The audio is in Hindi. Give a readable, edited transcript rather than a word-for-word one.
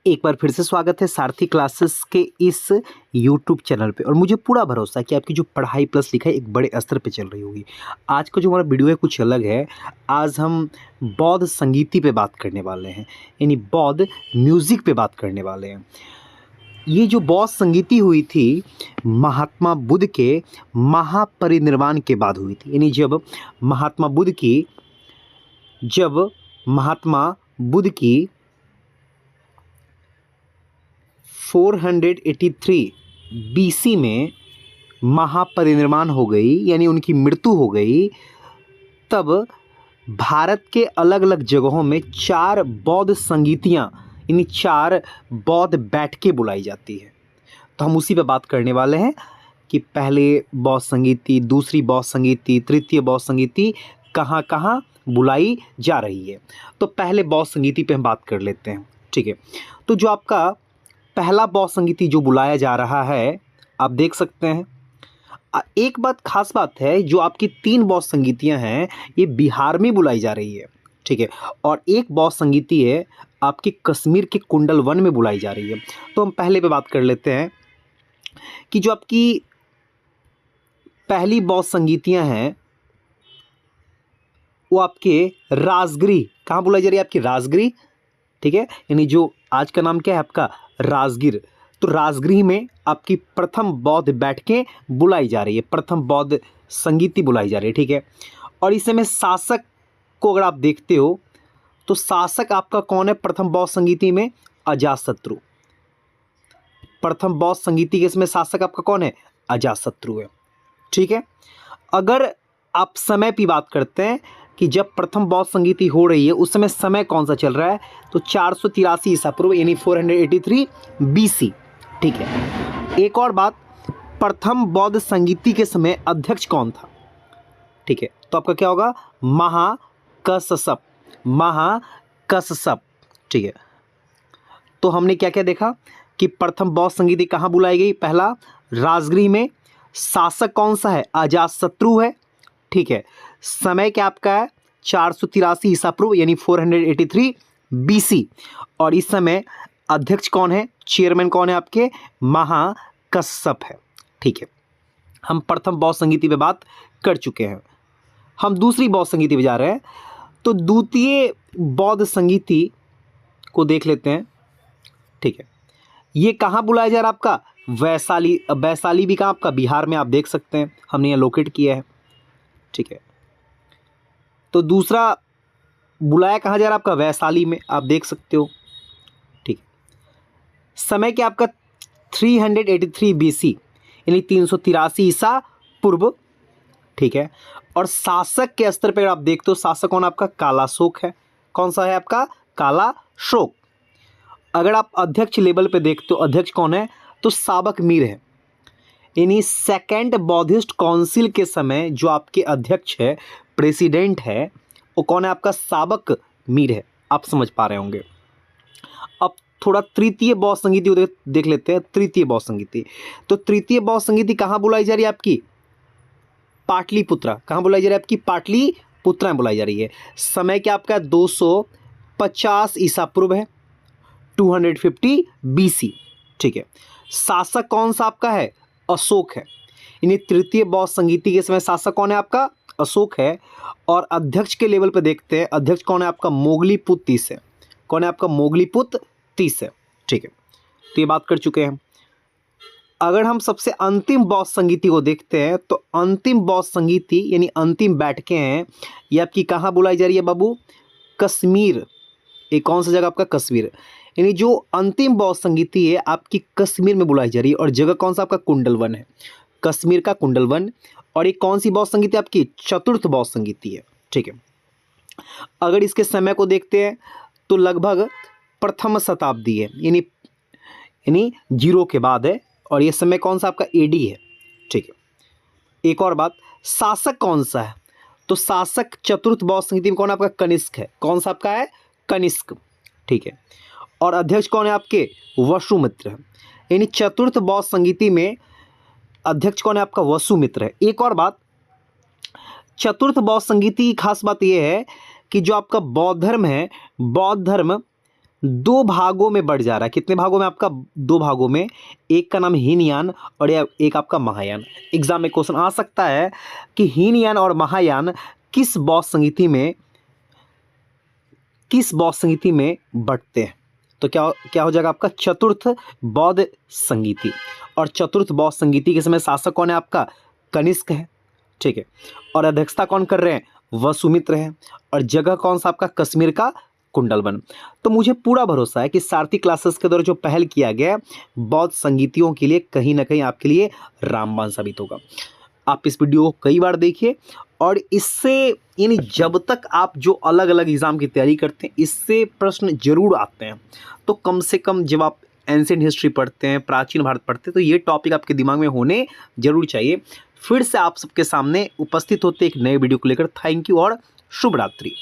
एक बार फिर से स्वागत है सारथी क्लासेस के इस यूट्यूब चैनल पे। और मुझे पूरा भरोसा है कि आपकी जो पढ़ाई प्लस लिखाई एक बड़े स्तर पे चल रही होगी। आज का जो हमारा वीडियो है कुछ अलग है। आज हम बौद्ध संगीति पे बात करने वाले हैं, यानी बौद्ध म्यूज़िक पे बात करने वाले हैं। ये जो बौद्ध संगीति हुई थी महात्मा बुद्ध के महापरिनिर्वाण के बाद हुई थी, यानी जब महात्मा बुद्ध की 483 बीसी में महापरिनिर्वाण हो गई, यानी उनकी मृत्यु हो गई, तब भारत के अलग अलग जगहों में 4 बौद्ध संगीतियाँ, यानी 4 बौद्ध बैठकें बुलाई जाती है। तो हम उसी पे बात करने वाले हैं कि पहले बौद्ध संगीति, दूसरी बौद्ध संगीति, तृतीय बौद्ध संगीति कहाँ कहाँ बुलाई जा रही है। तो पहले बौद्ध संगीति पे हम बात कर लेते हैं, ठीक है। तो जो आपका पहला बौद्ध संगीति जो बुलाया जा रहा है, आप देख सकते हैं। एक खास बात है, जो आपकी 3 बौद्ध संगीतियाँ हैं ये बिहार में बुलाई जा रही है, ठीक है। और एक बौद्ध संगीति है आपकी कश्मीर के कुंडल वन में बुलाई जा रही है। तो हम पहले पे बात कर लेते हैं कि जो आपकी पहली बौद्ध संगीतियाँ हैं वो आपके राजगिरी, कहाँ बुलाई जा रही है? आपकी राजगिरी, ठीक है। यानी जो आज का नाम क्या है आपका? राजगीर। तो राजगिरी में आपकी प्रथम बौद्ध बैठकें बुलाई जा रही है, प्रथम बौद्ध संगीति बुलाई जा रही है, ठीक है। और इस समय शासक को अगर आप देखते हो तो शासक आपका कौन है प्रथम बौद्ध संगीति में? अजातशत्रु। प्रथम बौद्ध संगीति के इसमें शासक आपका कौन है? अजातशत्रु है, ठीक है। अगर आप समय की बात करते हैं कि जब प्रथम बौद्ध संगीति हो रही है उस समय कौन सा चल रहा है? तो 483 ईसा पूर्व, यानी 483 बीसी, ठीक है। एक और बात, प्रथम बौद्ध संगीति के समय अध्यक्ष कौन था? ठीक है, तो आपका क्या होगा? महाकश्यप, ठीक है। तो हमने क्या क्या देखा कि प्रथम बौद्ध संगीति कहाँ बुलाई गई? पहला राजगिरी में। शासक कौन सा है? अजातशत्रु है, ठीक है। समय क्या आपका है? 483 ईसा पूर्व, यानी 483 बीसी। और इस समय अध्यक्ष कौन है? चेयरमैन कौन है आपके? महाकश्यप है, ठीक है। हम प्रथम बौद्ध संगीति पे बात कर चुके हैं, हम दूसरी बौद्ध संगीति पे जा रहे हैं। तो द्वितीय बौद्ध संगीति को देख लेते हैं, ठीक है। ये कहाँ बुलाया जा रहा है आपका? वैशाली। वैशाली भी कहाँ आपका? बिहार में, आप देख सकते हैं, हमने यहाँ लोकेट किया है, ठीक है। तो दूसरा बुलाया कहाँ जा रहा है आपका? वैशाली में, आप देख सकते हो, ठीक है। समय क्या आपका? 383 बीसी, यानी 383 ईसा पूर्व, ठीक है। और शासक के स्तर पर आप देखते हो, शासक कौन आपका? कालाशोक है। कौन सा है आपका? कालाशोक। अगर आप अध्यक्ष लेवल पे देखते हो, अध्यक्ष कौन है? तो साबक मीर है। यानी सेकेंड बौद्धिस्ट काउंसिल के समय जो आपके अध्यक्ष है, प्रेसिडेंट है, वो कौन है आपका? साबक मीर है। आप समझ पा रहे होंगे। अब थोड़ा तृतीय बौद्ध संगीति देख लेते हैं। तृतीय बौद्ध संगीति, तो तृतीय बौद्ध संगीति कहाँ बुलाई जा रही है आपकी? पाटलिपुत्रा। कहाँ बुलाई जा रही है आपकी? पाटलिपुत्रा में बुलाई जा रही है। समय क्या आपका? 250 ईसा पूर्व है, 250 बीसी, ठीक है। शासक कौन सा आपका है? अशोक है। यानी तृतीय बौद्ध संगीति के समय शासक कौन है आपका? अशोक है। और अध्यक्ष के लेवल पे देखते हैं, अध्यक्ष कौन है आपका? मोगलीपुत तीस है। कौन है आपका? मोगलीपुत तीस है, ठीक है। तो ये बात कर चुके हैं। अगर हम सबसे अंतिम बौद्ध संगीति को देखते हैं तो अंतिम बौद्ध संगीति यानी अंतिम बैठकें हैं, ये आपकी कहाँ बुलाई जा रही है बाबू? कश्मीर। ये कौन सा जगह आपका? कश्मीर। यानी जो अंतिम बौद्ध संगीति है आपकी कश्मीर में बुलाई जा रही है। और जगह कौन सा आपका? कुंडलवन है, कश्मीर का कुंडलवन। और ये कौन सी बौद्ध संगीति आपकी? चतुर्थ बौद्ध संगीति है, ठीक है। अगर इसके समय को देखते हैं तो लगभग प्रथम शताब्दी है, यानी 0 के बाद है। और ये समय कौन सा आपका? एडी है, ठीक है। एक और बात, शासक कौन सा है? तो शासक चतुर्थ बौद्ध संगीति में कौन आपका? कनिष्क है। कौन सा आपका है? कनिष्क, ठीक है। और अध्यक्ष कौन है आपके? वसुमित्र है। यानी चतुर्थ बौद्ध संगीति में अध्यक्ष कौन है आपका? वसुमित्र है। एक और बात, चतुर्थ बौद्ध संगीति की खास बात यह है कि जो आपका बौद्ध धर्म है, बौद्ध धर्म दो भागों में बढ़ जा रहा है। कितने भागों में आपका? दो भागों में। एक का नाम हीनयान और एक आपका महायान। एग्जाम में क्वेश्चन आ सकता है कि हीनयान और महायान किस बौद्ध संगीति में बढ़ते हैं? तो क्या क्या हो जाएगा आपका? चतुर्थ बौद्ध संगीति। और चतुर्थ बौद्ध संगीति के समय शासक कौन है आपका? कनिष्क है, ठीक है। और अध्यक्षता कौन कर रहे हैं? वसुमित्र है। और जगह कौन सा आपका? कश्मीर का कुंडलवन। तो मुझे पूरा भरोसा है कि सारथी क्लासेस के द्वारा जो पहल किया गया बौद्ध संगीतियों के लिए कहीं ना कहीं आपके लिए रामबाण साबित होगा। आप इस वीडियो को कई बार देखिए और इससे यानी जब तक आप जो अलग अलग एग्जाम की तैयारी करते हैं इससे प्रश्न जरूर आते हैं, तो कम से कम जब आप एंशिएंट हिस्ट्री पढ़ते हैं, प्राचीन भारत पढ़ते हैं, तो ये टॉपिक आपके दिमाग में होने जरूर चाहिए। फिर से आप सबके सामने उपस्थित होते एक नए वीडियो को लेकर। थैंक यू और शुभ रात्रि।